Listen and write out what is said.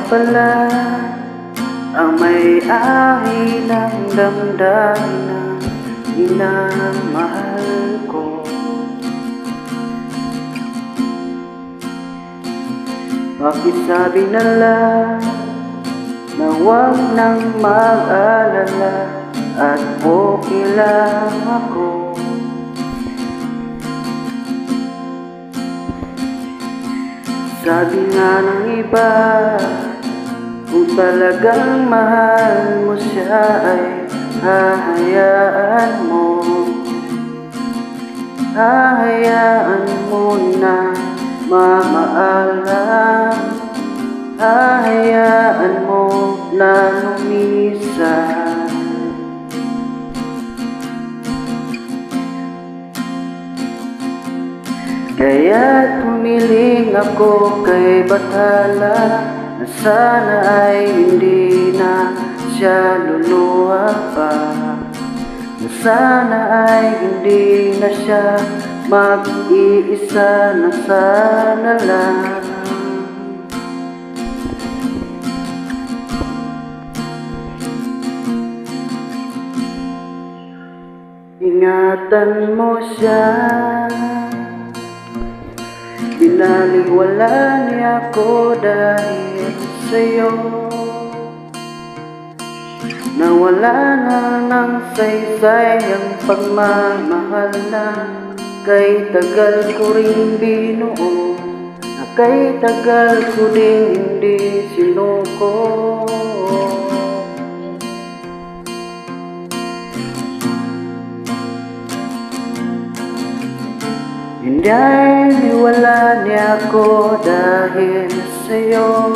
pala ang may-ari ng damdamin na minamahal ko. Pakisabi na lang na huwag nang mag-alala at okay lang ako. Sabi nga ng iba, kung talagang mahal mo siya ay hahayaan mo na mamaalam, hahayaan mo na lumisan. Kaya't humiling ako kay Bathala na sana ay hindi na siya luluha pa, na sana ay hindi na siya mag-iisa, na sana lang ingatan mo siya. Pinaliwala niya ako dahil sa'yo, nawala na ng saysay ang pagmamahal na kay tagal ko rin binuo, na kay tagal ko din hindi sinuko. Hindi wala niya ako dahil sa'yo.